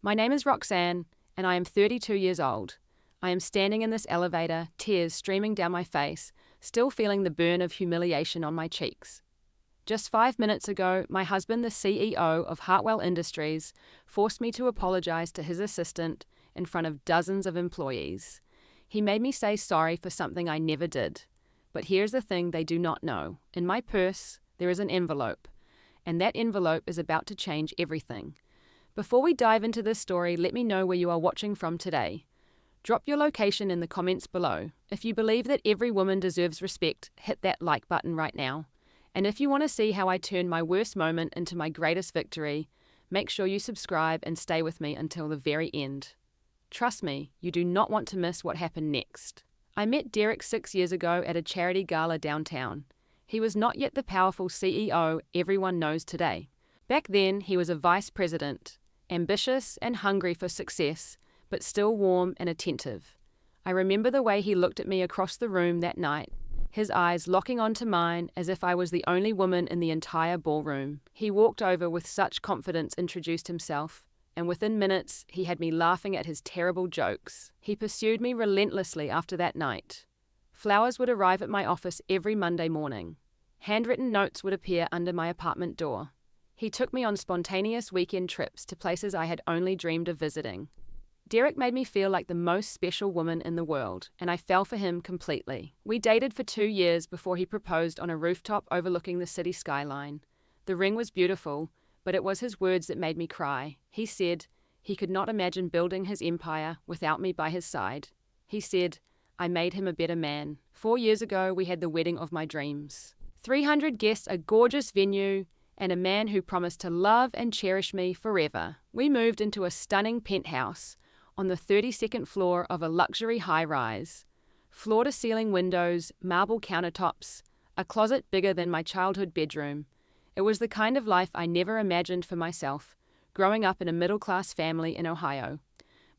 My name is Roxanne, and I am 32 years old. I am standing in this elevator, tears streaming down my face, still feeling the burn of humiliation on my cheeks. Just 5 minutes ago, my husband, the CEO of Hartwell Industries, forced me to apologize to his assistant in front of dozens of employees. He made me say sorry for something I never did. But here's the thing they do not know. In my purse, there is an envelope, and that envelope is about to change everything. Before we dive into this story, let me know where you are watching from today. Drop your location in the comments below. If you believe that every woman deserves respect, hit that like button right now. And if you want to see how I turn my worst moment into my greatest victory, make sure you subscribe and stay with me until the very end. Trust me, you do not want to miss what happened next. I met Derek 6 years ago at a charity gala downtown. He was not yet the powerful CEO everyone knows today. Back then, he was a vice president, ambitious and hungry for success, but still warm and attentive. I remember the way he looked at me across the room that night, his eyes locking onto mine as if I was the only woman in the entire ballroom. He walked over with such confidence, introduced himself, and within minutes, he had me laughing at his terrible jokes. He pursued me relentlessly after that night. Flowers would arrive at my office every Monday morning. Handwritten notes would appear under my apartment door. He took me on spontaneous weekend trips to places I had only dreamed of visiting. Derek made me feel like the most special woman in the world, and I fell for him completely. We dated for 2 years before he proposed on a rooftop overlooking the city skyline. The ring was beautiful, but it was his words that made me cry. He said he could not imagine building his empire without me by his side. He said I made him a better man. 4 years ago, we had the wedding of my dreams. 300 guests, a gorgeous venue, and a man who promised to love and cherish me forever. We moved into a stunning penthouse on the 32nd floor of a luxury high-rise. Floor-to-ceiling windows, marble countertops, a closet bigger than my childhood bedroom. It was the kind of life I never imagined for myself, growing up in a middle-class family in Ohio.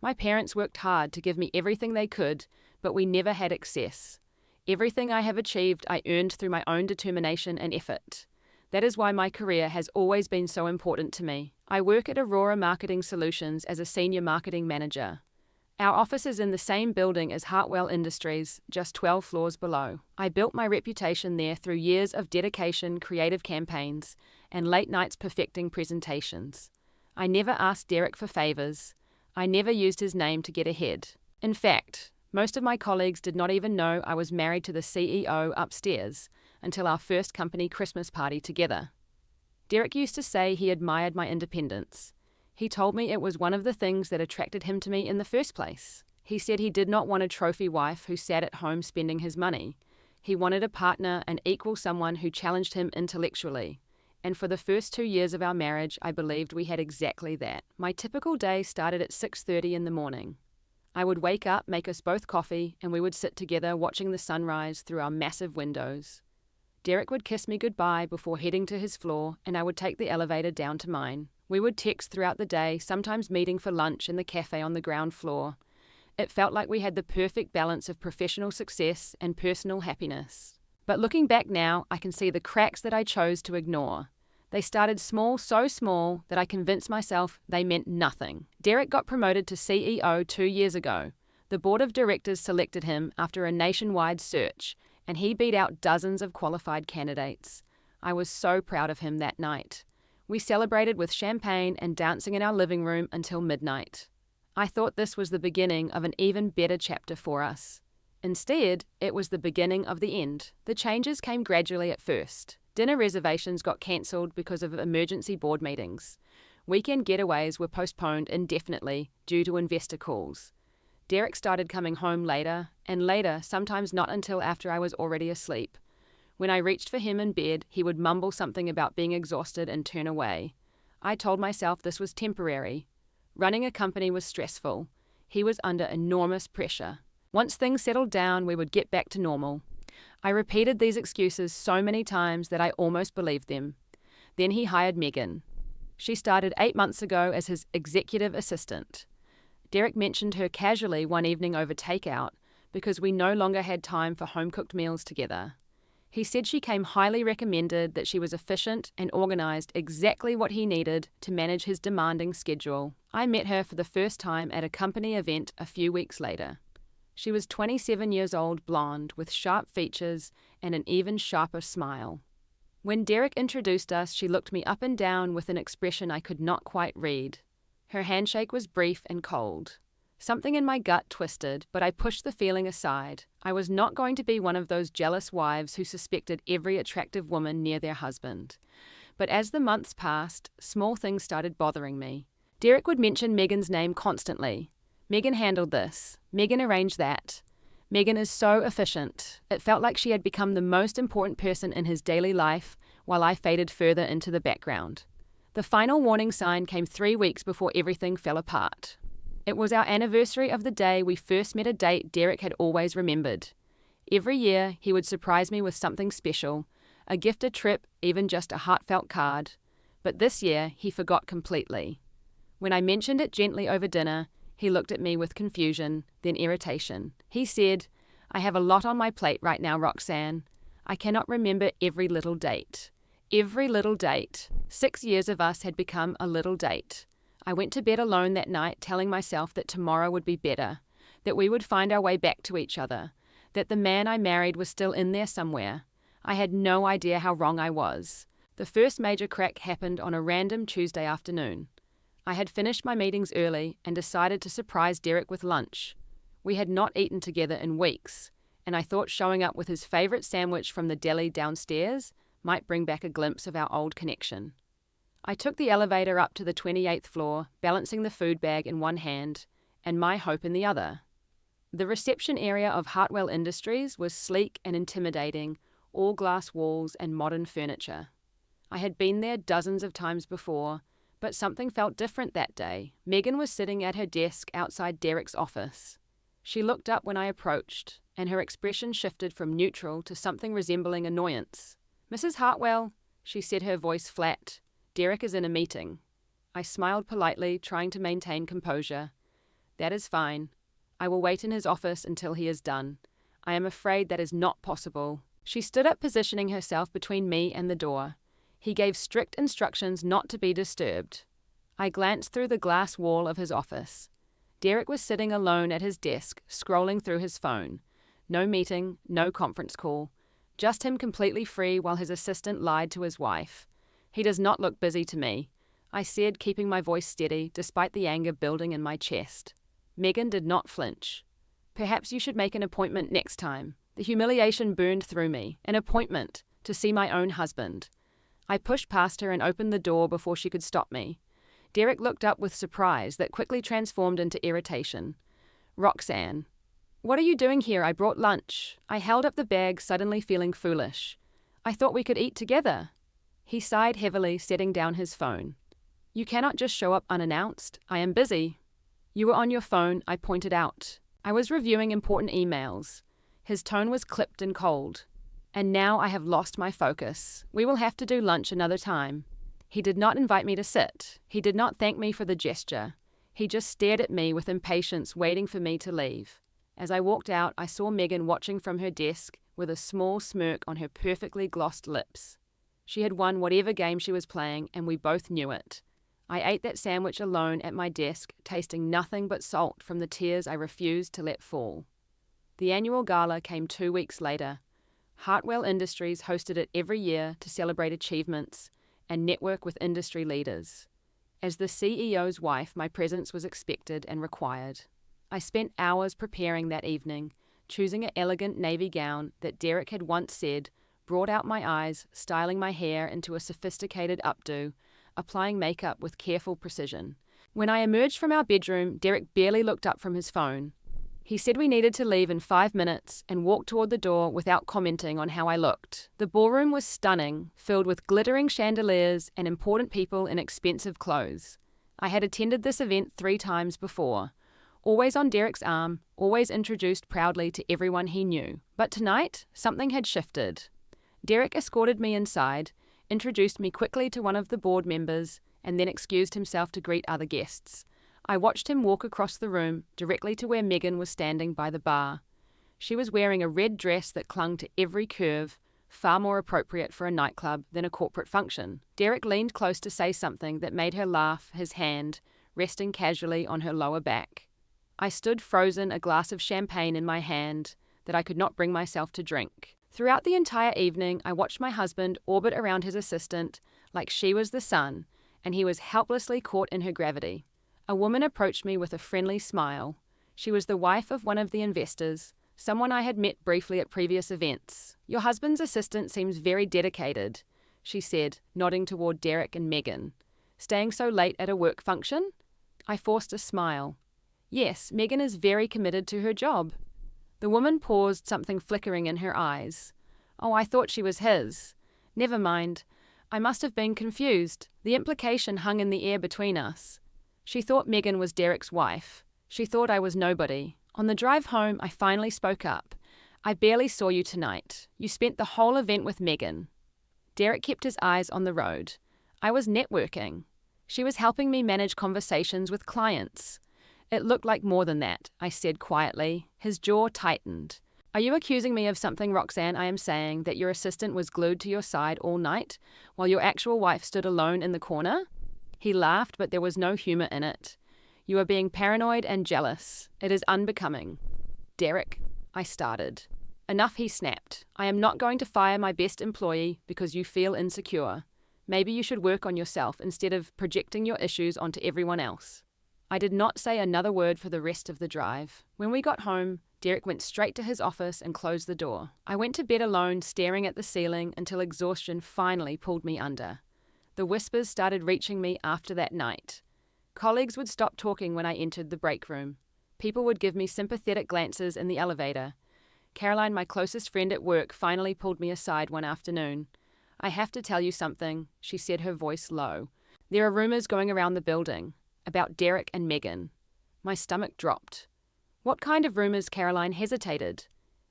My parents worked hard to give me everything they could, but we never had excess. Everything I have achieved I earned through my own determination and effort. That is why my career has always been so important to me. I work at Aurora Marketing Solutions as a senior marketing manager. Our office is in the same building as Hartwell Industries, just 12 floors below. I built my reputation there through years of dedication, creative campaigns, and late nights perfecting presentations. I never asked Derek for favors. I never used his name to get ahead. In fact, most of my colleagues did not even know I was married to the CEO upstairs until our first company Christmas party together. Derek used to say he admired my independence. He told me it was one of the things that attracted him to me in the first place. He said he did not want a trophy wife who sat at home spending his money. He wanted a partner, an equal, someone who challenged him intellectually. And for the first 2 years of our marriage, I believed we had exactly that. My typical day started at 6:30 in the morning. I would wake up, make us both coffee, and we would sit together watching the sunrise through our massive windows. Derek would kiss me goodbye before heading to his floor, and I would take the elevator down to mine. We would text throughout the day, sometimes meeting for lunch in the cafe on the ground floor. It felt like we had the perfect balance of professional success and personal happiness. But looking back now, I can see the cracks that I chose to ignore. They started small, so small that I convinced myself they meant nothing. Derek got promoted to CEO 2 years ago. The board of directors selected him after a nationwide search, and he beat out dozens of qualified candidates. I was so proud of him that night. We celebrated with champagne and dancing in our living room until midnight. I thought this was the beginning of an even better chapter for us. Instead, it was the beginning of the end. The changes came gradually at first. Dinner reservations got cancelled because of emergency board meetings. Weekend getaways were postponed indefinitely due to investor calls. Derek started coming home later, and later, sometimes not until after I was already asleep. When I reached for him in bed, he would mumble something about being exhausted and turn away. I told myself this was temporary. Running a company was stressful. He was under enormous pressure. Once things settled down, we would get back to normal. I repeated these excuses so many times that I almost believed them. Then he hired Megan. She started 8 months ago as his executive assistant. Derek mentioned her casually one evening over takeout because we no longer had time for home-cooked meals together. He said she came highly recommended, that she was efficient and organised, exactly what he needed to manage his demanding schedule. I met her for the first time at a company event a few weeks later. She was 27 years old, blonde, with sharp features and an even sharper smile. When Derek introduced us, she looked me up and down with an expression I could not quite read. Her handshake was brief and cold. Something in my gut twisted, but I pushed the feeling aside. I was not going to be one of those jealous wives who suspected every attractive woman near their husband. But as the months passed, small things started bothering me. Derek would mention Megan's name constantly. Megan handled this. Megan arranged that. Megan is so efficient. It felt like she had become the most important person in his daily life, while I faded further into the background. The final warning sign came 3 weeks before everything fell apart. It was our anniversary of the day we first met, a date Derek had always remembered. Every year, he would surprise me with something special, a gift, a trip, even just a heartfelt card. But this year, he forgot completely. When I mentioned it gently over dinner, he looked at me with confusion, then irritation. He said, "I have a lot on my plate right now, Roxanne. I cannot remember every little date." Every little date. 6 years of us had become a little date. I went to bed alone that night, telling myself that tomorrow would be better, that we would find our way back to each other, that the man I married was still in there somewhere. I had no idea how wrong I was. The first major crack happened on a random Tuesday afternoon. I had finished my meetings early and decided to surprise Derek with lunch. We had not eaten together in weeks, and I thought showing up with his favourite sandwich from the deli downstairs might bring back a glimpse of our old connection. I took the elevator up to the 28th floor, balancing the food bag in one hand and my hope in the other. The reception area of Hartwell Industries was sleek and intimidating, all glass walls and modern furniture. I had been there dozens of times before, but something felt different that day. Megan was sitting at her desk outside Derek's office. She looked up when I approached, and her expression shifted from neutral to something resembling annoyance. "Mrs. Hartwell," she said, her voice flat. "Derek is in a meeting." I smiled politely, trying to maintain composure. "That is fine. I will wait in his office until he is done. I am afraid that is not possible." She stood up, positioning herself between me and the door. He gave strict instructions not to be disturbed. I glanced through the glass wall of his office. Derek was sitting alone at his desk, scrolling through his phone. No meeting, no conference call. Just him completely free while his assistant lied to his wife. "He does not look busy to me," I said, keeping my voice steady despite the anger building in my chest. Megan did not flinch. "Perhaps you should make an appointment next time." The humiliation burned through me. An appointment to see my own husband. I pushed past her and opened the door before she could stop me. Derek looked up with surprise that quickly transformed into irritation. "Roxanne, what are you doing here? I brought lunch." I held up the bag, suddenly feeling foolish. "I thought we could eat together." He sighed heavily, setting down his phone. "You cannot just show up unannounced. I am busy." "You were on your phone," I pointed out. "I was reviewing important emails." His tone was clipped and cold. "And now I have lost my focus. We will have to do lunch another time." He did not invite me to sit. He did not thank me for the gesture. He just stared at me with impatience, waiting for me to leave. As I walked out, I saw Megan watching from her desk with a small smirk on her perfectly glossed lips. She had won whatever game she was playing, and we both knew it. I ate that sandwich alone at my desk, tasting nothing but salt from the tears I refused to let fall. The annual gala came 2 weeks later. Hartwell Industries hosted it every year to celebrate achievements and network with industry leaders. As the CEO's wife, my presence was expected and required. I spent hours preparing that evening, choosing an elegant navy gown that Derek had once said brought out my eyes, styling my hair into a sophisticated updo, applying makeup with careful precision. When I emerged from our bedroom, Derek barely looked up from his phone. He said we needed to leave in 5 minutes and walked toward the door without commenting on how I looked. The ballroom was stunning, filled with glittering chandeliers and important people in expensive clothes. I had attended this event 3 times before. Always on Derek's arm, always introduced proudly to everyone he knew. But tonight, something had shifted. Derek escorted me inside, introduced me quickly to one of the board members, and then excused himself to greet other guests. I watched him walk across the room, directly to where Megan was standing by the bar. She was wearing a red dress that clung to every curve, far more appropriate for a nightclub than a corporate function. Derek leaned close to say something that made her laugh, his hand resting casually on her lower back. I stood frozen, a glass of champagne in my hand that I could not bring myself to drink. Throughout the entire evening, I watched my husband orbit around his assistant like she was the sun, and he was helplessly caught in her gravity. A woman approached me with a friendly smile. She was the wife of one of the investors, someone I had met briefly at previous events. "Your husband's assistant seems very dedicated," she said, nodding toward Derek and Megan. "Staying so late at a work function?" I forced a smile. "Yes, Megan is very committed to her job." The woman paused, something flickering in her eyes. "Oh, I thought she was his." "Never mind. I must have been confused. The implication hung in the air between us. She thought Megan was Derek's wife. She thought I was nobody. On the drive home, I finally spoke up. "I barely saw you tonight. You spent the whole event with Megan." Derek kept his eyes on the road. "I was networking. She was helping me manage conversations with clients." "It looked like more than that," I said quietly. His jaw tightened. "Are you accusing me of something, Roxanne? I am saying that your assistant was glued to your side all night, while your actual wife stood alone in the corner?" He laughed, but there was no humor in it. "You are being paranoid and jealous. It is unbecoming." "Derek," I started. "Enough," he snapped. "I am not going to fire my best employee because you feel insecure. Maybe you should work on yourself instead of projecting your issues onto everyone else." I did not say another word for the rest of the drive. When we got home, Derek went straight to his office and closed the door. I went to bed alone, staring at the ceiling until exhaustion finally pulled me under. The whispers started reaching me after that night. Colleagues would stop talking when I entered the break room. People would give me sympathetic glances in the elevator. Caroline, my closest friend at work, finally pulled me aside one afternoon. "I have to tell you something," she said, her voice low. "There are rumors going around the building about Derek and Megan." My stomach dropped. "What kind of rumors?" Caroline hesitated.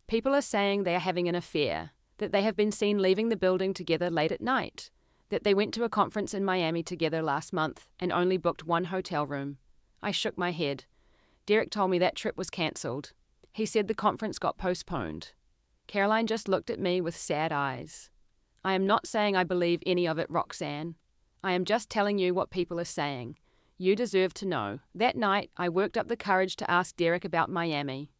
"People are saying they are having an affair, that they have been seen leaving the building together late at night, that they went to a conference in Miami together last month and only booked one hotel room." I shook my head. "Derek told me that trip was cancelled. He said the conference got postponed." Caroline just looked at me with sad eyes. "I am not saying I believe any of it, Roxanne. I am just telling you what people are saying. You deserve to know. That night, I worked up the courage to ask Derek about Miami.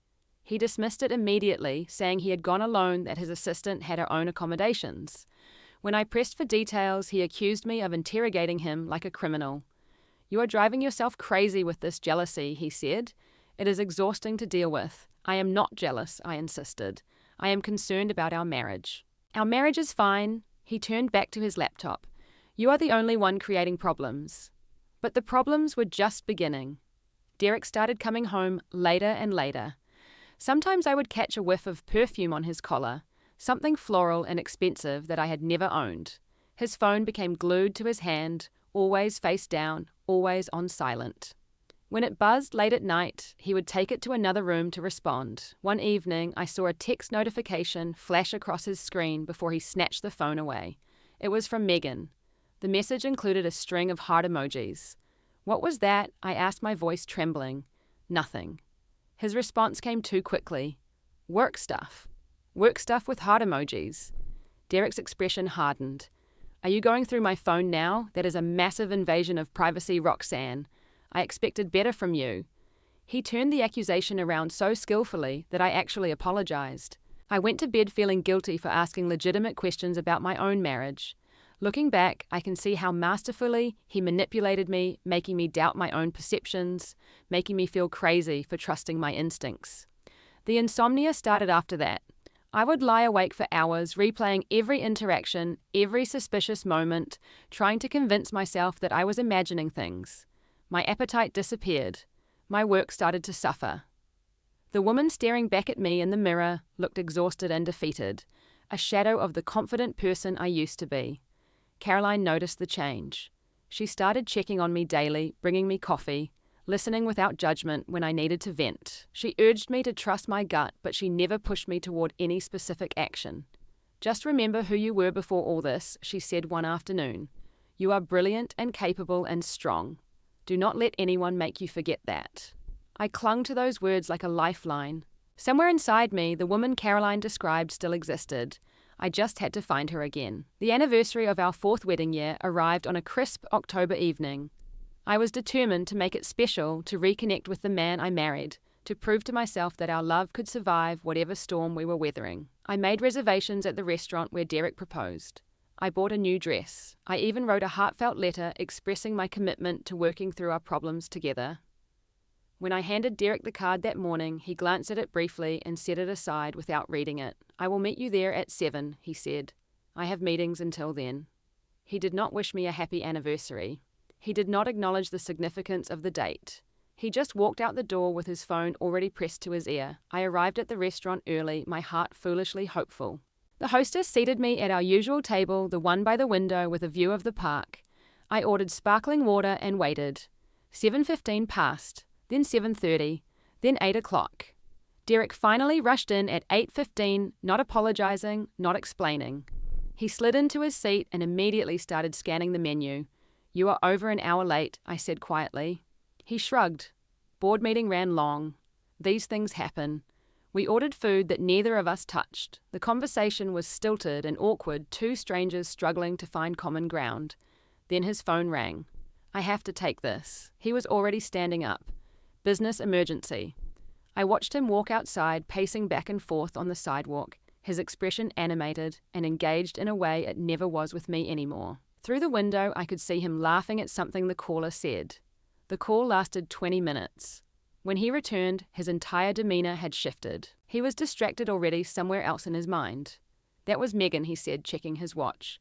He dismissed it immediately, saying he had gone alone, that his assistant had her own accommodations. When I pressed for details, he accused me of interrogating him like a criminal. "You are driving yourself crazy with this jealousy," he said. "It is exhausting to deal with." "I am not jealous," I insisted. "I am concerned about our marriage." "Our marriage is fine." He turned back to his laptop. "You are the only one creating problems." But the problems were just beginning. Derek started coming home later and later. Sometimes I would catch a whiff of perfume on his collar, something floral and expensive that I had never owned. His phone became glued to his hand, always face down, always on silent. When it buzzed late at night, he would take it to another room to respond. One evening, I saw a text notification flash across his screen before he snatched the phone away. It was from Megan. The message included a string of heart emojis. "What was that?" I asked, my voice trembling. "Nothing." His response came too quickly. "Work stuff." "Work stuff with heart emojis." Derek's expression hardened. "Are you going through my phone now? That is a massive invasion of privacy, Roxanne. I expected better from you." He turned the accusation around so skillfully that I actually apologized. I went to bed feeling guilty for asking legitimate questions about my own marriage. Looking back, I can see how masterfully he manipulated me, making me doubt my own perceptions, making me feel crazy for trusting my instincts. The insomnia started after that. I would lie awake for hours, replaying every interaction, every suspicious moment, trying to convince myself that I was imagining things. My appetite disappeared. My work started to suffer. The woman staring back at me in the mirror looked exhausted and defeated, a shadow of the confident person I used to be. Caroline noticed the change. She started checking on me daily, bringing me coffee, listening without judgment when I needed to vent. She urged me to trust my gut, but she never pushed me toward any specific action. "Just remember who you were before all this," she said one afternoon. "You are brilliant and capable and strong. Do not let anyone make you forget that." I clung to those words like a lifeline. Somewhere inside me, the woman Caroline described still existed. I just had to find her again. The anniversary of our 4th wedding year arrived on a crisp October evening. I was determined to make it special, to reconnect with the man I married, to prove to myself that our love could survive whatever storm we were weathering. I made reservations at the restaurant where Derek proposed. I bought a new dress. I even wrote a heartfelt letter expressing my commitment to working through our problems together. When I handed Derek the card that morning, he glanced at it briefly and set it aside without reading it. "I will meet you there at 7, he said. "I have meetings until then." He did not wish me a happy anniversary. He did not acknowledge the significance of the date. He just walked out the door with his phone already pressed to his ear. I arrived at the restaurant early, my heart foolishly hopeful. The hostess seated me at our usual table, the one by the window with a view of the park. I ordered sparkling water and waited. 7:15 passed, then 7:30, then 8 o'clock. Derek finally rushed in at 8:15, not apologizing, not explaining. He slid into his seat and immediately started scanning the menu. "You are over an hour late," I said quietly. He shrugged. "Board meeting ran long. These things happen." We ordered food that neither of us touched. The conversation was stilted and awkward, two strangers struggling to find common ground. Then his phone rang. "I have to take this." He was already standing up. "Business emergency." I watched him walk outside, pacing back and forth on the sidewalk, his expression animated and engaged in a way it never was with me anymore. Through the window, I could see him laughing at something the caller said. The call lasted 20 minutes. When he returned, his entire demeanor had shifted. He was distracted already somewhere else in his mind. "That was Megan," he said, checking his watch.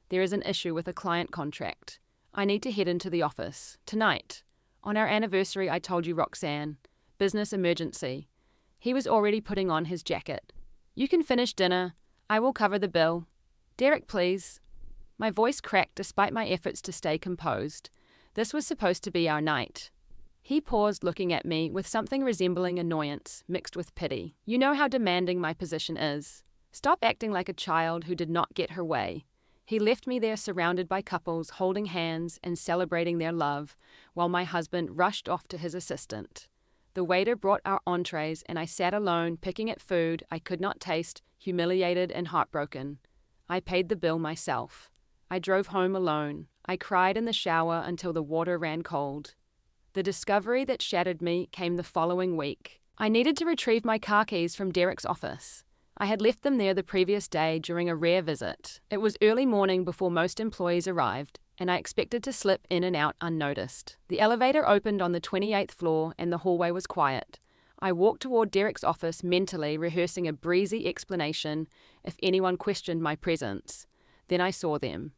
"There is an issue with a client contract. I need to head into the office. Tonight. On our anniversary, I told you, Roxanne. Business emergency." He was already putting on his jacket. "You can finish dinner. I will cover the bill. Derek, please." My voice cracked despite my efforts to stay composed. This was supposed to be our night. He paused, looking at me with something resembling annoyance, mixed with pity. "You know how demanding my position is. Stop acting like a child who did not get her way." He left me there surrounded by couples holding hands and celebrating their love, while my husband rushed off to his assistant. The waiter brought our entrees, and I sat alone, picking at food I could not taste, humiliated and heartbroken. I paid the bill myself. I drove home alone. I cried in the shower until the water ran cold. The discovery that shattered me came the following week. I needed to retrieve my car keys from Derek's office. I had left them there the previous day during a rare visit. It was early morning before most employees arrived, and I expected to slip in and out unnoticed. The elevator opened on the 28th floor and the hallway was quiet. I walked toward Derek's office, mentally rehearsing a breezy explanation if anyone questioned my presence. Then I saw them.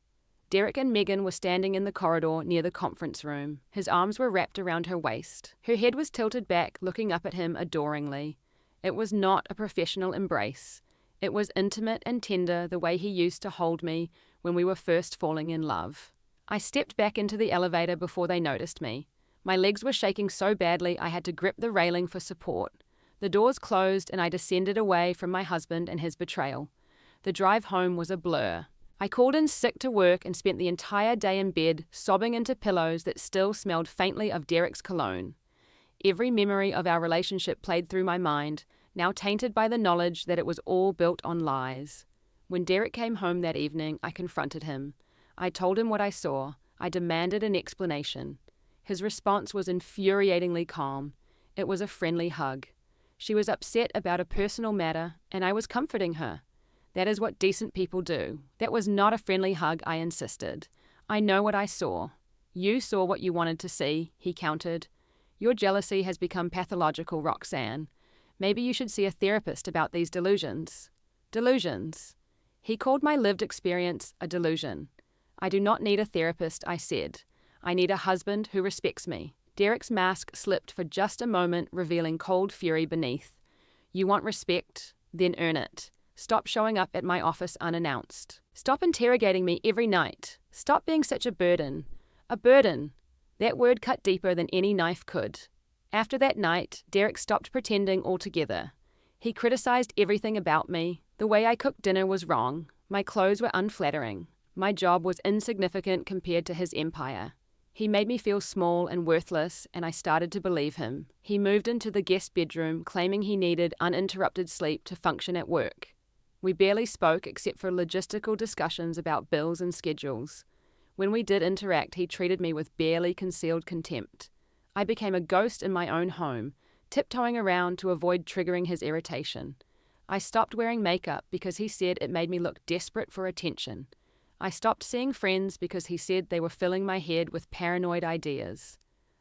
Derek and Megan were standing in the corridor near the conference room. His arms were wrapped around her waist. Her head was tilted back, looking up at him adoringly. It was not a professional embrace. It was intimate and tender, the way he used to hold me when we were first falling in love. I stepped back into the elevator before they noticed me. My legs were shaking so badly I had to grip the railing for support. The doors closed and I descended away from my husband and his betrayal. The drive home was a blur. I called in sick to work and spent the entire day in bed, sobbing into pillows that still smelled faintly of Derek's cologne. Every memory of our relationship played through my mind, now tainted by the knowledge that it was all built on lies. When Derek came home that evening, I confronted him. I told him what I saw. I demanded an explanation. His response was infuriatingly calm. It was a friendly hug. She was upset about a personal matter, and I was comforting her. That is what decent people do. That was not a friendly hug, I insisted. "I know what I saw." "You saw what you wanted to see," he countered. "Your jealousy has become pathological, Roxanne. Maybe you should see a therapist about these delusions." Delusions. He called my lived experience a delusion. "I do not need a therapist," I said. "I need a husband who respects me." Derek's mask slipped for just a moment, revealing cold fury beneath. "You want respect? Then earn it. Stop showing up at my office unannounced. Stop interrogating me every night. Stop being such a burden." A burden. That word cut deeper than any knife could. After that night, Derek stopped pretending altogether. He criticized everything about me. The way I cooked dinner was wrong. My clothes were unflattering. My job was insignificant compared to his empire. He made me feel small and worthless, and I started to believe him. He moved into the guest bedroom, claiming he needed uninterrupted sleep to function at work. We barely spoke except for logistical discussions about bills and schedules. When we did interact, he treated me with barely concealed contempt. I became a ghost in my own home, tiptoeing around to avoid triggering his irritation. I stopped wearing makeup because he said it made me look desperate for attention. I stopped seeing friends because he said they were filling my head with paranoid ideas.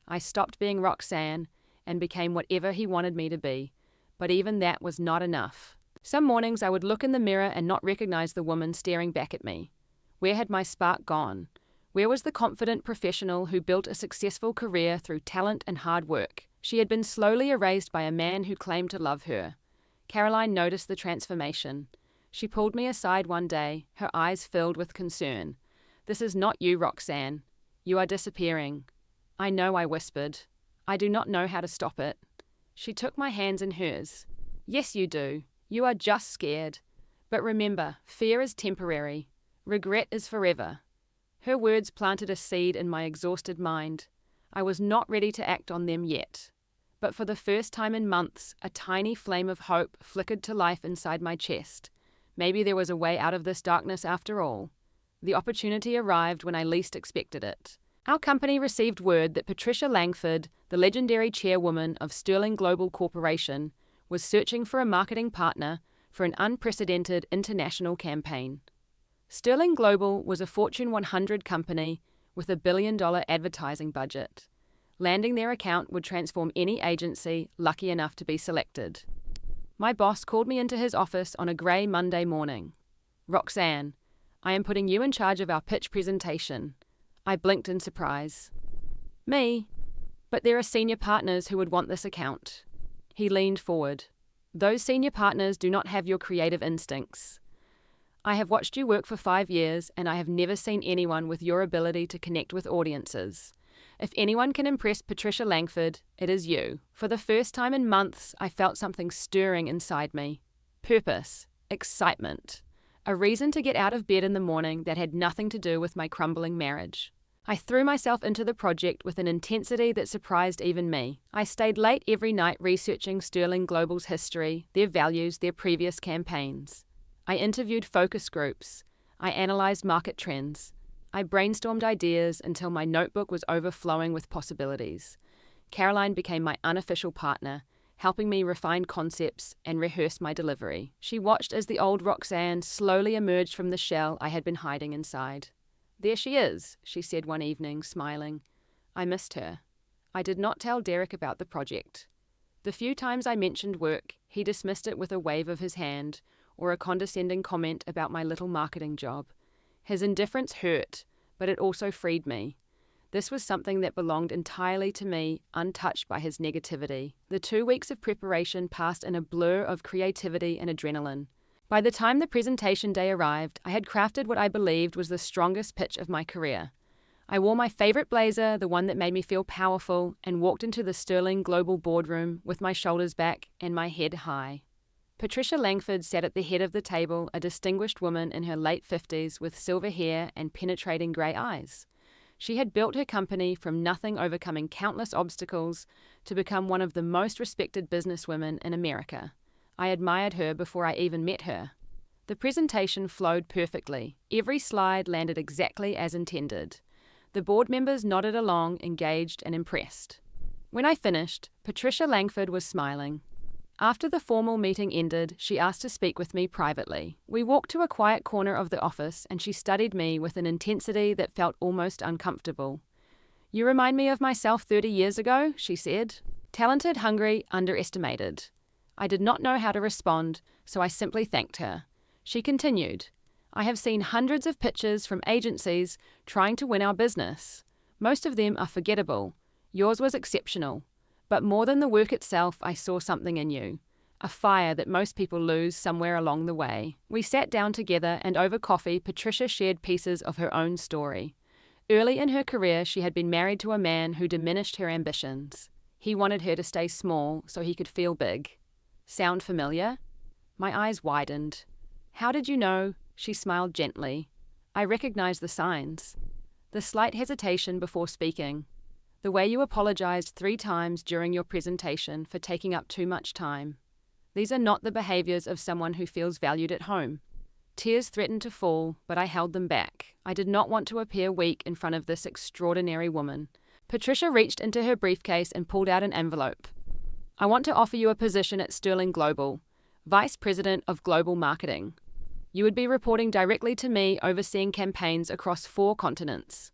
I stopped being Roxanne and became whatever he wanted me to be, but even that was not enough. Some mornings I would look in the mirror and not recognize the woman staring back at me. Where had my spark gone? Where was the confident professional who built a successful career through talent and hard work? She had been slowly erased by a man who claimed to love her. Caroline noticed the transformation. She pulled me aside one day, her eyes filled with concern. "This is not you, Roxanne. You are disappearing." "I know," I whispered. "I do not know how to stop it." She took my hands in hers. "Yes, you do. You are just scared. But remember, fear is temporary. Regret is forever." Her words planted a seed in my exhausted mind. I was not ready to act on them yet. But for the first time in months, a tiny flame of hope flickered to life inside my chest. Maybe there was a way out of this darkness after all. The opportunity arrived when I least expected it. Our company received word that Patricia Langford, the legendary chairwoman of Sterling Global Corporation, was searching for a marketing partner for an unprecedented international campaign. Sterling Global was a Fortune 100 company with $1 billion advertising budget. Landing their account would transform any agency lucky enough to be selected. My boss called me into his office on a grey Monday morning. "Roxanne, I am putting you in charge of our pitch presentation." I blinked in surprise. "Me? But there are senior partners who would want this account." He leaned forward. "Those senior partners do not have your creative instincts. I have watched you work for 5 years, and I have never seen anyone with your ability to connect with audiences. If anyone can impress Patricia Langford, it is you." For the first time in months, I felt something stirring inside me. Purpose, excitement, a reason to get out of bed in the morning that had nothing to do with my crumbling marriage. I threw myself into the project with an intensity that surprised even me. I stayed late every night researching Sterling Global's history, their values, their previous campaigns. I interviewed focus groups. I analyzed market trends. I brainstormed ideas until my notebook was overflowing with possibilities. Caroline became my unofficial partner, helping me refine concepts and rehearse my delivery. She watched as the old Roxanne slowly emerged from the shell I had been hiding inside. "There she is," she said one evening, smiling. I missed her. I did not tell Derek about the project. The few times I mentioned work, he dismissed it with a wave of his hand or a condescending comment about my little marketing job. His indifference hurt, but it also freed me. This was something that belonged entirely to me, untouched by his negativity. The 2 weeks of preparation passed in a blur of creativity and adrenaline. By the time the presentation day arrived, I had crafted what I believed was the strongest pitch of my career. I wore my favorite blazer, the one that made me feel powerful, and walked into the Sterling Global boardroom with my shoulders back and my head high. Patricia Langford sat at the head of the table, a distinguished woman in her late 50s with silver hair and penetrating grey eyes. She had built her company from nothing, overcoming countless obstacles, to become one of the most respected businesswomen in America. I admired her before I even met her. The presentation flowed perfectly. Every slide landed exactly as intended. The board members nodded along, engaged and impressed. When I finished, Patricia Langford was smiling. After the formal meeting ended, she asked to speak with me privately. We walked to a quiet corner of the office, and she studied me with an intensity that felt almost uncomfortable. "You remind me of myself 30 years ago," she said. "Talented, hungry, underestimated." I did not know how to respond, so I simply thanked her. She continued, "I have seen hundreds of pitches from agencies trying to win our business. Most of them are forgettable. Yours was exceptional. But more than the work itself, I saw something in you. A fire that most people lose somewhere along the way." We sat down together, and over coffee, Patricia shared pieces of her own story. Early in her career, she had been married to a man who diminished her ambitions. He wanted her to stay small so he could feel big. Sound familiar? My eyes widened. "How did you know?" She smiled gently. I recognized the signs. The slight hesitation before speaking. The way you apologized 3 times during your presentation for taking up too much time. These are not the behaviors of someone who feels valued at home. Tears threatened to fall, but I held them back. I did not want to appear weak in front of this extraordinary woman. Patricia reached into her briefcase and pulled out an envelope. I want to offer you a position at Sterling Global, Vice President of Global Marketing. You would be reporting directly to me, overseeing campaigns across 4 continents.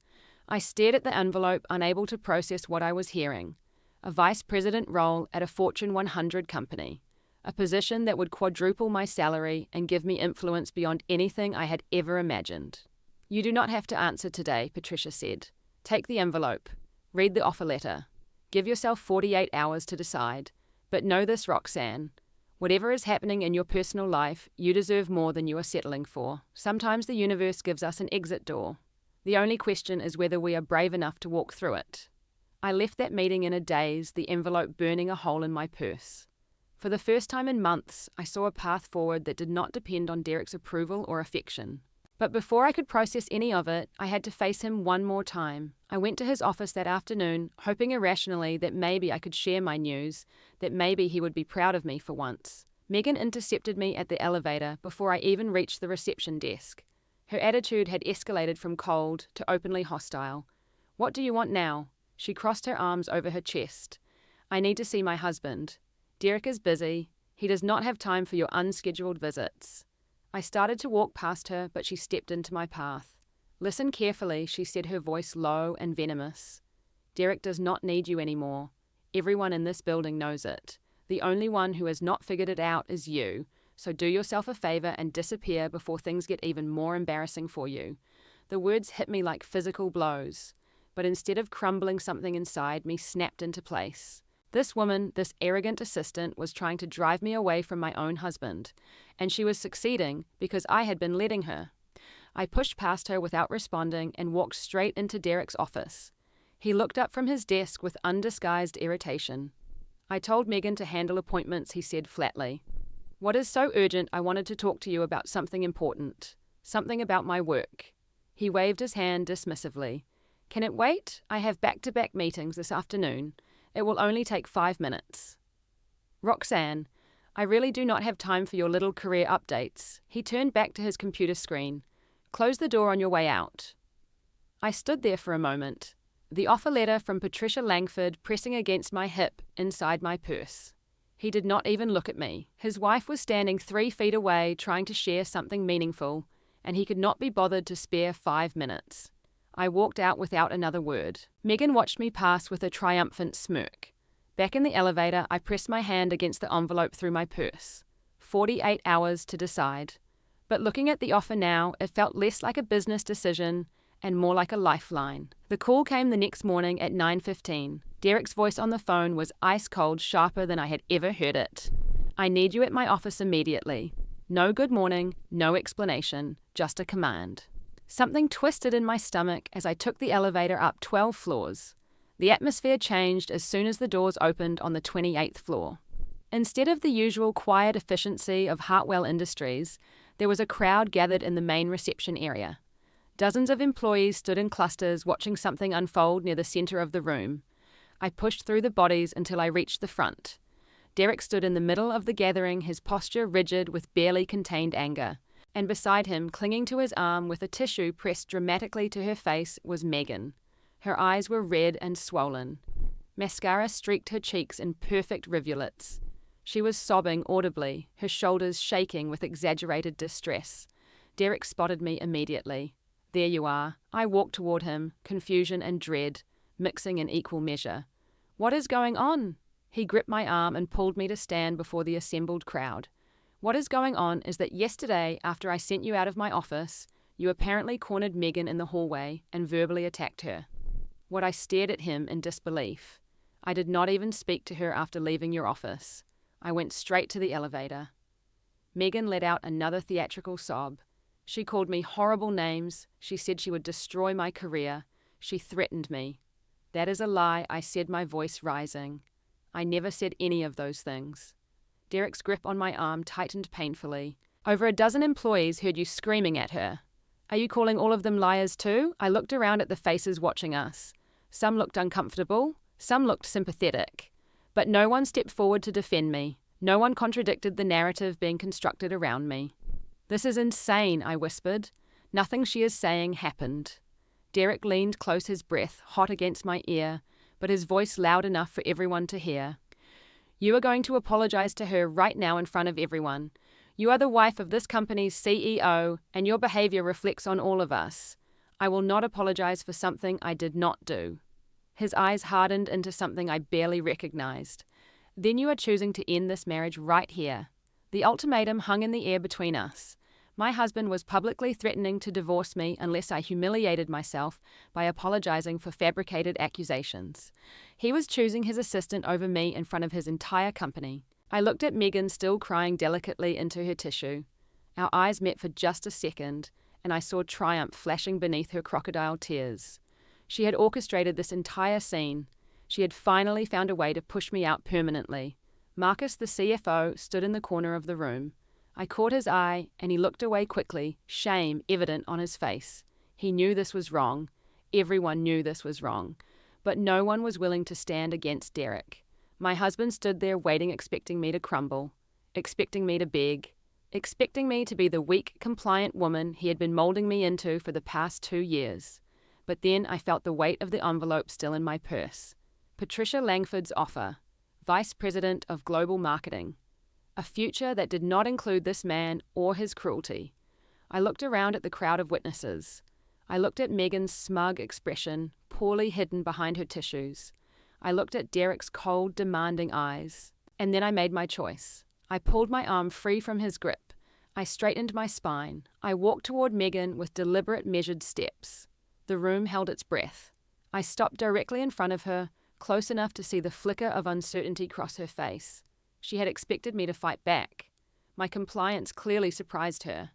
I stared at the envelope, unable to process what I was hearing. A vice president role at a Fortune 100 company. A position that would quadruple my salary and give me influence beyond anything I had ever imagined. You do not have to answer today, Patricia said. Take the envelope. Read the offer letter. Give yourself 48 hours to decide. But know this, Roxanne. Whatever is happening in your personal life, you deserve more than you are settling for. Sometimes the universe gives us an exit door. The only question is whether we are brave enough to walk through it. I left that meeting in a daze, the envelope burning a hole in my purse. For the first time in months, I saw a path forward that did not depend on Derek's approval or affection. But before I could process any of it, I had to face him one more time. I went to his office that afternoon, hoping irrationally that maybe I could share my news, that maybe he would be proud of me for once. Megan intercepted me at the elevator before I even reached the reception desk. Her attitude had escalated from cold to openly hostile. What do you want now? She crossed her arms over her chest. I need to see my husband. Derek is busy. He does not have time for your unscheduled visits. I started to walk past her, but she stepped into my path. Listen carefully, she said, her voice low and venomous. Derek does not need you anymore. Everyone in this building knows it. The only one who has not figured it out is you, so do yourself a favor and disappear before things get even more embarrassing for you. The words hit me like physical blows, but instead of crumbling, something inside me snapped into place. This woman, this arrogant assistant, was trying to drive me away from my own husband, and she was succeeding because I had been letting her. I pushed past her without responding and walked straight into Derek's office. He looked up from his desk with undisguised irritation. I told Megan to handle appointments, he said flatly. What is so urgent? I wanted to talk to you about something important. Something about my work. He waved his hand dismissively. Can it wait? I have back-to-back meetings this afternoon. It will only take 5 minutes. Roxanne, I really do not have time for your little career updates. He turned back to his computer screen. Close the door on your way out. I stood there for a moment, the offer letter from Patricia Langford pressing against my hip inside my purse. He did not even look at me. His wife was standing 3 feet away trying to share something meaningful, and he could not be bothered to spare 5 minutes. I walked out without another word. Megan watched me pass with a triumphant smirk. Back in the elevator, I pressed my hand against the envelope through my purse. 48 hours to decide. But looking at the offer now, it felt less like a business decision and more like a lifeline. The call came the next morning at 9:15. Derek's voice on the phone was ice-cold, sharper than I had ever heard it. I need you at my office immediately. No good morning, no explanation, just a command. Something twisted in my stomach as I took the elevator up 12 floors. The atmosphere changed as soon as the doors opened on the 28th floor. Instead of the usual quiet efficiency of Hartwell Industries, there was a crowd gathered in the main reception area. Dozens of employees stood in clusters watching something unfold near the center of the room. I pushed through the bodies until I reached the front. Derek stood in the middle of the gathering, his posture rigid with barely contained anger. And beside him, clinging to his arm with a tissue pressed dramatically to her face, was Megan. Her eyes were red and swollen. Mascara streaked her cheeks in perfect rivulets. She was sobbing audibly, her shoulders shaking with exaggerated distress. Derek spotted me immediately. There you are. I walked toward him, confusion and dread, mixing in equal measure. What is going on? He gripped my arm and pulled me to stand before the assembled crowd. What is going on is that yesterday, after I sent you out of my office, you apparently cornered Megan in the hallway and verbally attacked her. I stared at him in disbelief. I did not even speak to her after leaving your office. I went straight to the elevator. Megan let out another theatrical sob. She called me horrible names. She said she would destroy my career. She threatened me. That is a lie, I said, my voice rising. I never said any of those things. Derek's grip on my arm tightened painfully. Over a dozen employees heard you screaming at her. Are you calling all of them liars too? I looked around at the faces watching us. Some looked uncomfortable, some looked sympathetic. But no one stepped forward to defend me. No one contradicted the narrative being constructed around me. "This is insane," I whispered. "Nothing she is saying happened." Derek leaned close, his breath hot against my ear, but his voice loud enough for everyone to hear. "You are going to apologize to her right now in front of everyone. You are the wife of this company's CEO, and your behavior reflects on all of us. I will not apologize for something I did not do." His eyes hardened into something I barely recognized. "Then you are choosing to end this marriage right here." The ultimatum hung in the air between us. My husband was publicly threatening to divorce me unless I humiliated myself by apologizing for fabricated accusations. He was choosing his assistant over me in front of his entire company. I looked at Megan, still crying delicately into her tissue. Our eyes met for just a second, and I saw triumph flashing beneath her crocodile tears. She had orchestrated this entire scene. She had finally found a way to push me out permanently. Marcus, the CFO, stood in the corner of the room. I caught his eye, and he looked away quickly, shame evident on his face. He knew this was wrong. Everyone knew this was wrong. But no one was willing to stand against Derek. My husband stood there waiting, expecting me to crumble, expecting me to beg, expecting me to be the weak, compliant woman he had been molding me into for the past 2 years. But then I felt the weight of the envelope still in my purse. Patricia Langford's offer, Vice President of Global Marketing. A future that did not include this man or his cruelty. I looked around at the crowd of witnesses. I looked at Megan's smug expression, poorly hidden behind her tissues. I looked at Derek's cold, demanding eyes. And then I made my choice. I pulled my arm free from his grip. I straightened my spine. I walked toward Megan with deliberate, measured steps. The room held its breath. I stopped directly in front of her, close enough to see the flicker of uncertainty cross her face. She had expected me to fight back. My compliance clearly surprised her.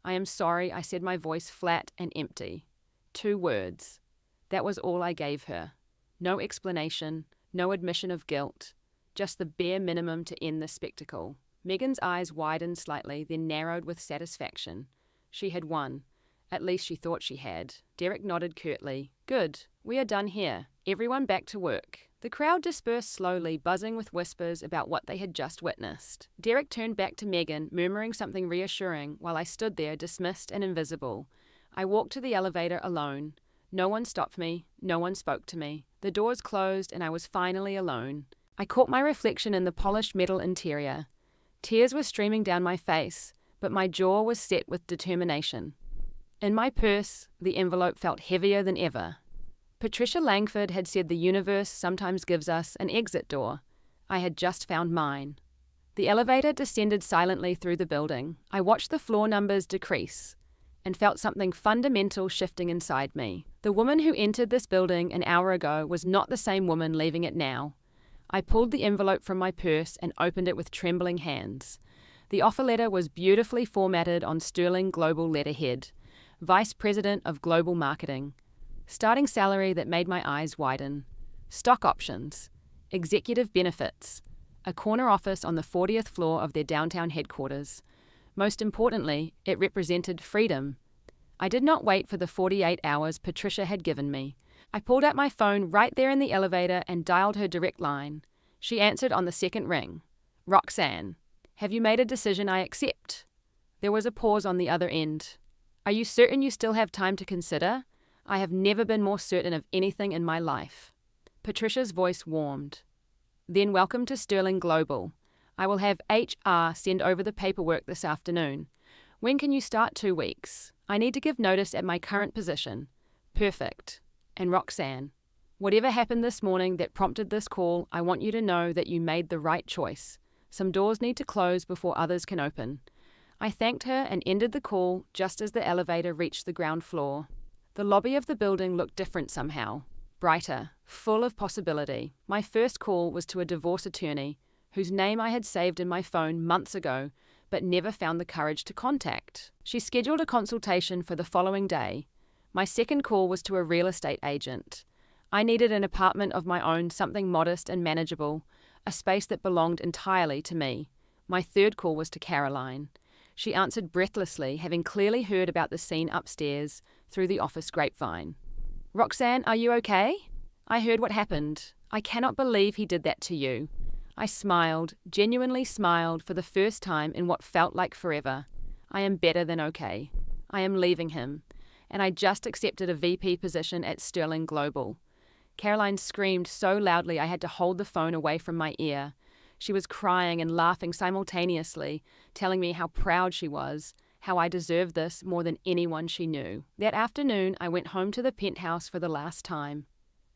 "I am sorry," I said, my voice flat and empty. 2 words. That was all I gave her. No explanation, no admission of guilt, just the bare minimum to end the spectacle. Megan's eyes widened slightly, then narrowed with satisfaction. She had won. At least she thought she had. Derek nodded curtly. "Good. We are done here. Everyone back to work." The crowd dispersed slowly, buzzing with whispers about what they had just witnessed. Derek turned back to Megan, murmuring something reassuring, while I stood there, dismissed and invisible. I walked to the elevator alone. No one stopped me. No one spoke to me. The doors closed, and I was finally alone. I caught my reflection in the polished metal interior. Tears were streaming down my face, but my jaw was set with determination. In my purse, the envelope felt heavier than ever. Patricia Langford had said the universe sometimes gives us an exit door. I had just found mine. The elevator descended silently through the building. I watched the floor numbers decrease and felt something fundamental shifting inside me. The woman who entered this building an hour ago was not the same woman leaving it now. I pulled the envelope from my purse and opened it with trembling hands. The offer letter was beautifully formatted on sterling global letterhead. Vice President of Global Marketing. Starting salary that made my eyes widen. Stock options. Executive benefits. A corner office on the 40th floor of their downtown headquarters. Most importantly, it represented freedom. I did not wait for the 48 hours Patricia had given me. I pulled out my phone right there in the elevator and dialed her direct line. She answered on the second ring. "Roxanne, have you made a decision I accept?" There was a pause on the other end. "Are you certain you still have time to consider? I have never been more certain of anything in my life." Patricia's voice warmed. "Then welcome to Sterling Global. I will have HR send over the paperwork this afternoon. When can you start? 2 weeks. I need to give notice at my current position." "Perfect. And Roxanne, whatever happened this morning that prompted this call, I want you to know that you made the right choice. Some doors need to close before others can open." I thanked her and ended the call just as the elevator reached the ground floor. The lobby of the building looked different somehow. Brighter, full of possibility. My first call was to a divorce attorney, whose name I had saved in my phone months ago, but never found the courage to contact. She scheduled a consultation for the following day. My second call was to a real estate agent. I needed an apartment of my own, something modest and manageable, a space that belonged entirely to me. My third call was to Caroline. She answered breathlessly, having clearly heard about the scene upstairs through the office grapevine. "Roxanne, are you okay? I heard what happened. I cannot believe he did that to you. I smiled, genuinely smiled for the first time in what felt like forever. I am better than okay. I am leaving him, and I just accepted a VP position at Sterling Global. Caroline screamed so loudly I had to hold the phone away from my ear. She was crying and laughing simultaneously, telling me how proud she was, how I deserved this more than anyone she knew. That afternoon, I went home to the penthouse for the last time.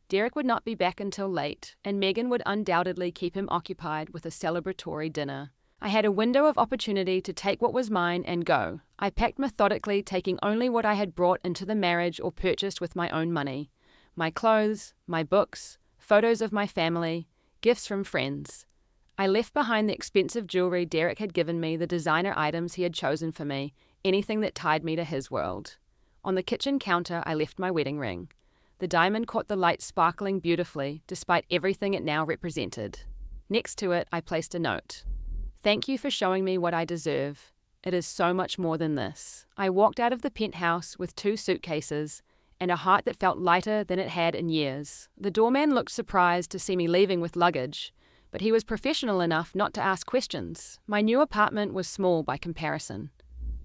Derek would not be back until late, and Megan would undoubtedly keep him occupied with a celebratory dinner. I had a window of opportunity to take what was mine and go. I packed methodically, taking only what I had brought into the marriage or purchased with my own money. My clothes, my books, photos of my family, gifts from friends. I left behind the expensive jewelry Derek had given me, the designer items he had chosen for me, anything that tied me to his world. On the kitchen counter, I left my wedding ring. The diamond caught the light sparkling beautifully, despite everything it now represented. Next to it, I placed a note. Thank you for showing me what I deserve. It is so much more than this. I walked out of the penthouse with 2 suitcases and a heart that felt lighter than it had in years. The doorman looked surprised to see me leaving with luggage, but he was professional enough not to ask questions. My new apartment was small by comparison.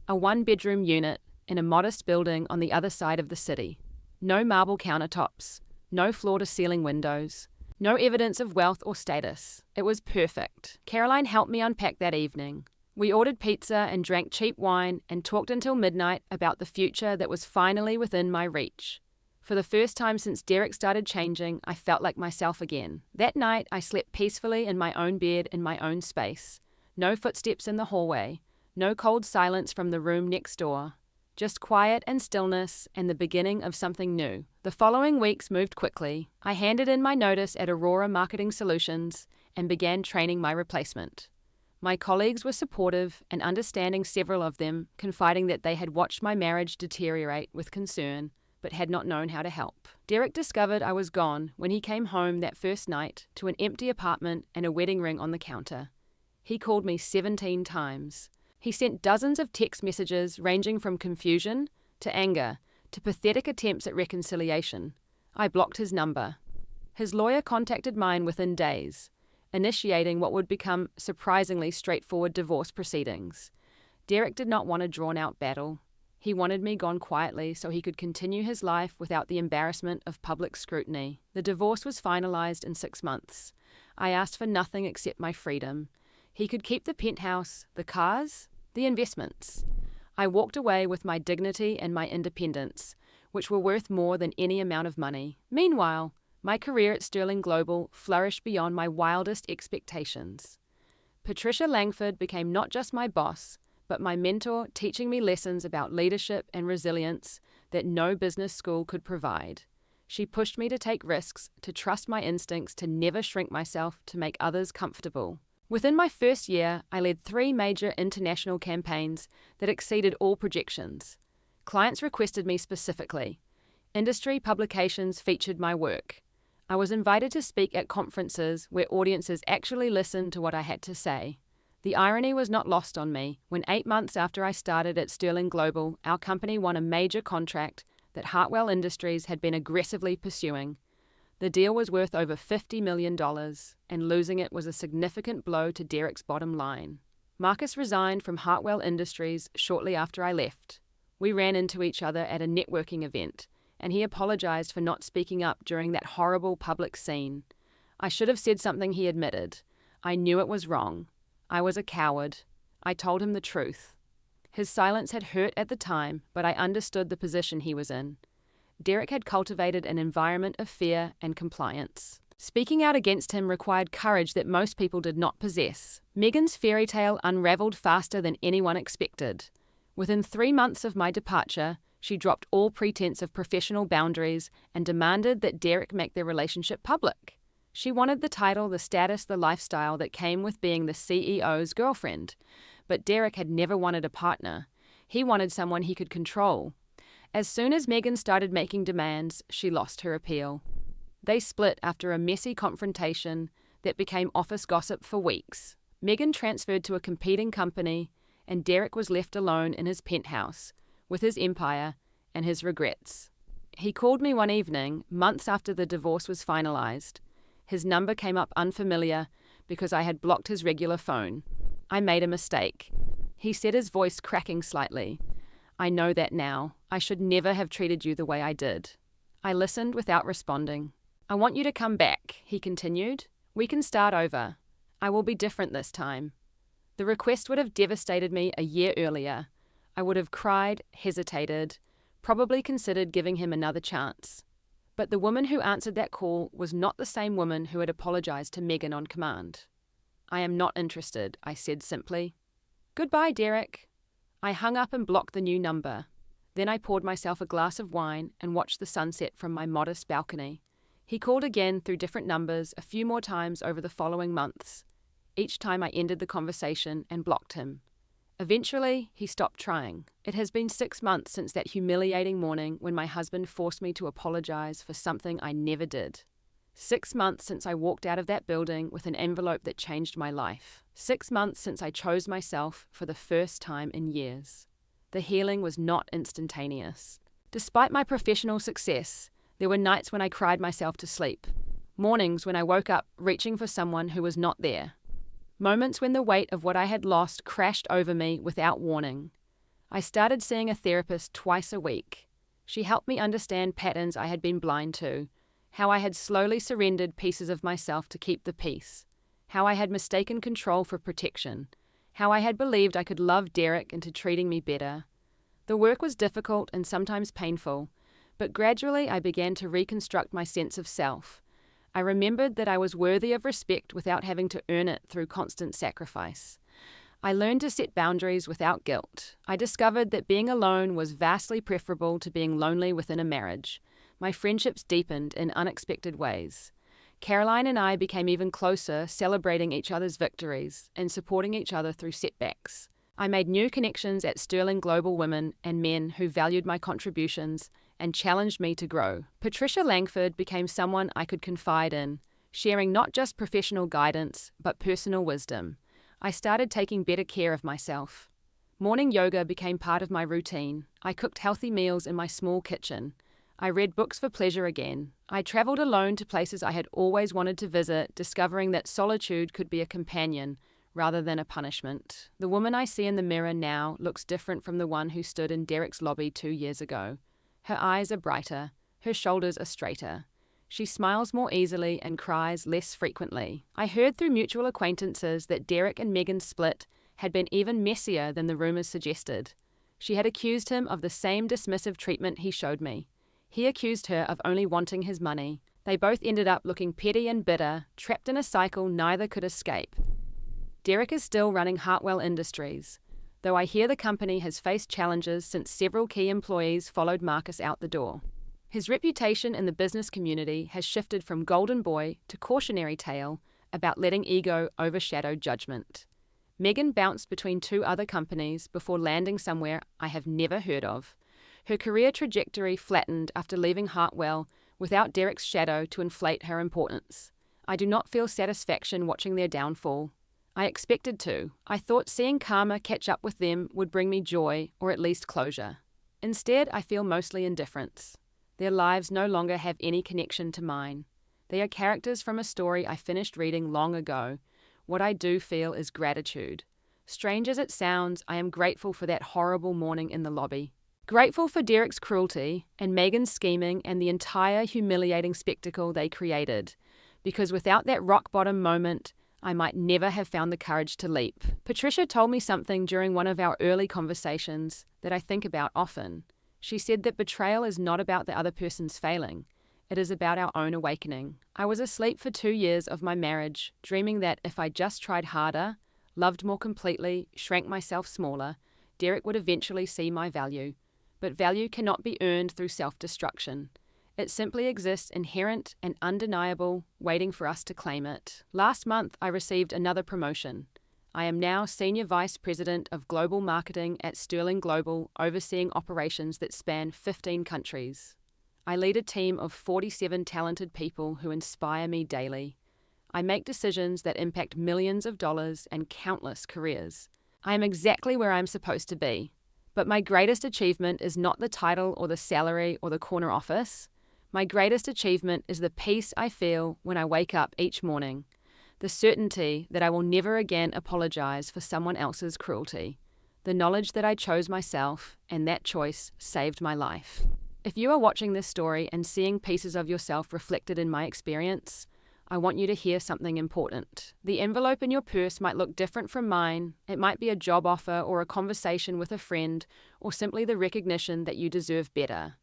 A 1-bedroom unit in a modest building on the other side of the city. No marble countertops, no floor-to-ceiling windows, no evidence of wealth or status. It was perfect. Caroline helped me unpack that evening. We ordered pizza and drank cheap wine and talked until midnight about the future that was finally within my reach. For the first time since Derek started changing, I felt like myself again. That night, I slept peacefully in my own bed in my own space. No footsteps in the hallway, no cold silence from the room next door. Just quiet and stillness and the beginning of something new. The following weeks moved quickly. I handed in my notice at Aurora Marketing Solutions and began training my replacement. My colleagues were supportive and understanding, several of them confiding that they had watched my marriage deteriorate with concern, but had not known how to help. Derek discovered I was gone when he came home that first night to an empty apartment and a wedding ring on the counter. He called me 17 times. He sent dozens of text messages ranging from confusion to anger to pathetic attempts at reconciliation. I blocked his number. His lawyer contacted mine within days, initiating what would become surprisingly straightforward divorce proceedings. Derek did not want a drawn-out battle. He wanted me gone quietly so he could continue his life without the embarrassment of public scrutiny. The divorce was finalized in 6 months. I asked for nothing except my freedom. He could keep the penthouse, the cars, the investments. I walked away with my dignity and my independence, which were worth more than any amount of money. Meanwhile, my career at Sterling Global flourished beyond my wildest expectations. Patricia Langford became not just my boss, but my mentor, teaching me lessons about leadership and resilience that no business school could provide. She pushed me to take risks, to trust my instincts, to never shrink myself to make others comfortable. Within my first year, I led 3 major international campaigns that exceeded all projections. Clients requested me specifically. Industry publications featured my work. I was invited to speak at conferences where audiences actually listened to what I had to say. The irony was not lost on me when 8 months after I started at Sterling Global, our company won a major contract that Hartwell Industries had been aggressively pursuing. The deal was worth over $50 million, and losing it was a significant blow to Derek's bottom line. Marcus resigned from Hartwell Industries shortly after I left. We ran into each other at a networking event, and he apologized for not speaking up during that horrible public scene. I should have said something, he admitted. I knew it was wrong. I was a coward. I told him the truth. His silence had hurt at the time, but I understood the position he was in. Derek had cultivated an environment of fear and compliance. Speaking out against him required courage that most people did not possess. Megan's fairy tale unraveled faster than anyone expected. Within 3 months of my departure, she dropped all pretense of professional boundaries and demanded that Derek make their relationship public. She wanted the title, the status, the lifestyle that came with being the CEO's girlfriend. But Derek had never wanted a partner. He wanted someone he could control. As soon as Megan started making demands, she lost her appeal. They split after a messy confrontation that became office gossip for weeks. Megan transferred to a competing company, and Derek was left alone in his penthouse, with his empire and his regrets. He called me one evening, months after the divorce was finalized. His number came up unfamiliar, because I had blocked his regular phone. I made a mistake. He said, his voice cracking slightly. I know that now. I should never have treated you the way I did. I listened without responding. I want you to come back, he continued. We can start over. I will be different this time. The request would have devastated me a year earlier. I would have cried, hesitated, probably considered giving him another chance. But the woman who answered that call was not the same woman who had apologized to Megan on command. I am not interested, I said simply. Goodbye, Derek. I hung up and blocked the new number. Then I poured myself a glass of wine and watched the sunset from my modest balcony. He called again through different numbers a few more times over the following months. Each time I ended the conversation and blocked him. Eventually, he stopped trying. It has been 6 months since that humiliating morning when my husband forced me to apologize for something I never did. 6 months since I walked out of that building with an envelope that changed my life. 6 months since I chose myself for the first time in years. The healing was not instantaneous. Despite my professional success, there were nights when I cried myself to sleep. Mornings when I woke up reaching for someone who was not there. Moments when the weight of what I had lost crashed over me without warning. I started seeing a therapist twice a week. She helped me understand patterns I had been blind to, how I had slowly surrendered pieces of myself to keep the peace, how I had mistaken control for protection, how I had believed I could love Derek into treating me better. The work was difficult and sometimes painful, but gradually I began to reconstruct my sense of self. I remembered that I was worthy of respect without having to earn it through constant sacrifice. I learned to set boundaries without guilt. I discovered that being alone was vastly preferable to being lonely within a marriage. My friendships deepened in unexpected ways. Caroline and I became even closer, celebrating each other's victories and supporting each other through setbacks. I made new connections at Sterling Global Women and men who valued my contributions and challenged me to grow. Patricia Langford became someone I could confide in, sharing not just professional guidance, but personal wisdom. I started taking better care of myself. Morning yoga became part of my routine. I cooked healthy meals in my small kitchen. I read books for pleasure again. I traveled alone to places I had always wanted to visit, discovering that solitude could be a companion rather than a punishment. The woman I see in the mirror now looks different from the one who stood in Derek's lobby 2 years ago. Her eyes are brighter, her shoulders are straighter. She smiles more easily and cries less frequently. I heard through mutual acquaintances that Derek and Megan's split had been even messier than the rumors suggested. She had accused him of the same dismissive treatment he showed me. He accused her of only wanting his money. They both ended up looking petty and bitter, trapped in a cycle neither could escape. Derek is still running Hartwell Industries, though I hear the company has faced challenges since several key employees followed Marcus out the door. His reputation in the business community has shifted from golden boy to cautionary tale about letting ego overshadow judgment. Megan bounced between 2 other companies before landing somewhere I have never heard of. Her career trajectory flattened after leaving Hartwell without Derek's shadow to inflate her importance. I do not feel satisfaction watching their downfall. I expected to. I thought seeing karma catch up with them would bring me joy, or at least closure. Instead, I feel mostly indifference. Their lives no longer have any connection to mine. They are characters from a story I finished reading long ago. What I do feel is gratitude. Strange as it sounds, I am grateful for that horrible morning in the lobby. Grateful for Derek's cruelty and Megan's scheming and the entire humiliating spectacle they created, because without that rock-bottom moment, I might never have found the courage to leap. Patricia told me something during one of our early conversations that I think about often. She said that betrayal is not about the other person's failing. It is about our own awakening. I was asleep for 2 years of my marriage, dreaming that if I just tried harder, loved more completely, shrank myself smaller, Derek would eventually see my value. But value cannot be earned through self-destruction. It simply exists inherent and undeniable, waiting for us to claim it. Last month, I received another promotion. I am now Senior Vice President of Global Marketing at Sterling Global, overseeing operations that span 15 countries. I lead a team of 47 talented people who inspire me daily. I make decisions that impact millions of dollars and countless careers. I am exactly where I am supposed to be. But my greatest achievement is not the title or the salary or the corner office. My greatest achievement is the peace I feel when I wake up each morning. The certainty that I will never again apologize for someone else's cruelty. The knowledge that I chose myself, and that choice saved my life. If you are watching this story and seeing pieces of yourself reflected in my experience, I want you to hear something important. The envelope in your purse might look different from mine. It might be a job offer or a conversation with a friend, or simply the recognition that you deserve better.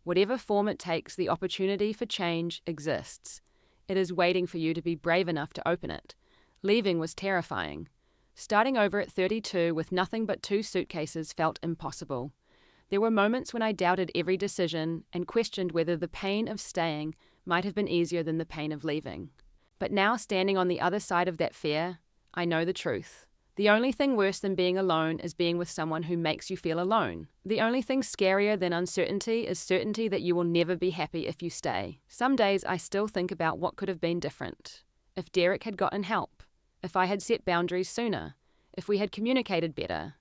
Whatever form it takes, the opportunity for change exists. It is waiting for you to be brave enough to open it. Leaving was terrifying. Starting over at 32 with nothing but 2 suitcases felt impossible. There were moments when I doubted every decision and questioned whether the pain of staying might have been easier than the pain of leaving. But now, standing on the other side of that fear, I know the truth. The only thing worse than being alone is being with someone who makes you feel alone. The only thing scarier than uncertainty is certainty that you will never be happy if you stay. Some days I still think about what could have been different. If Derek had gotten help, if I had set boundaries sooner, if we had communicated better.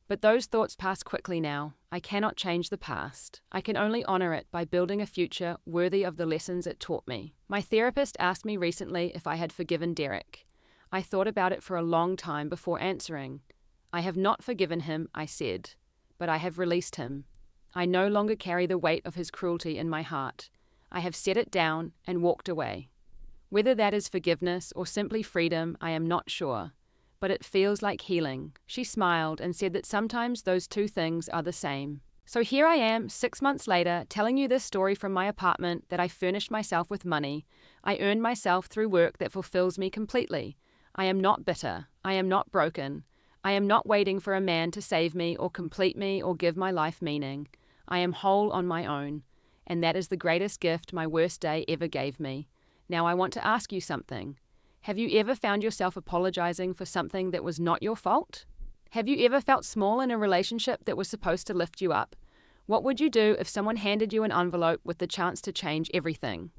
But those thoughts pass quickly now. I cannot change the past. I can only honor it by building a future worthy of the lessons it taught me. My therapist asked me recently if I had forgiven Derek. I thought about it for a long time before answering. I have not forgiven him, I said, but I have released him. I no longer carry the weight of his cruelty in my heart. I have set it down and walked away. Whether that is forgiveness or simply freedom, I am not sure. But it feels like healing. She smiled and said that sometimes those two things are the same. So here I am, 6 months later, telling you this story from my apartment that I furnished myself with money. I earned myself through work that fulfills me completely. I am not bitter. I am not broken. I am not waiting for a man to save me or complete me or give my life meaning. I am whole on my own. And that is the greatest gift my worst day ever gave me. Now I want to ask you something. Have you ever found yourself apologizing for something that was not your fault? Have you ever felt small in a relationship that was supposed to lift you up? What would you do if someone handed you an envelope with the chance to change everything?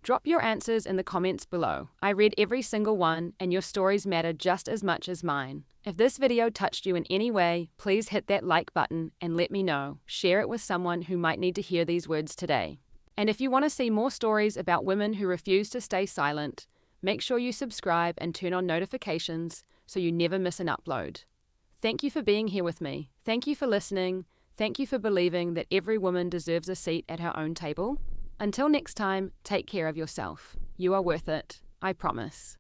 Drop your answers in the comments below. I read every single one, and your stories matter just as much as mine. If this video touched you in any way, please hit that like button and let me know. Share it with someone who might need to hear these words today. And if you want to see more stories about women who refuse to stay silent, make sure you subscribe and turn on notifications so you never miss an upload. Thank you for being here with me. Thank you for listening. Thank you for believing that every woman deserves a seat at her own table. Until next time, take care of yourself. You are worth it. I promise.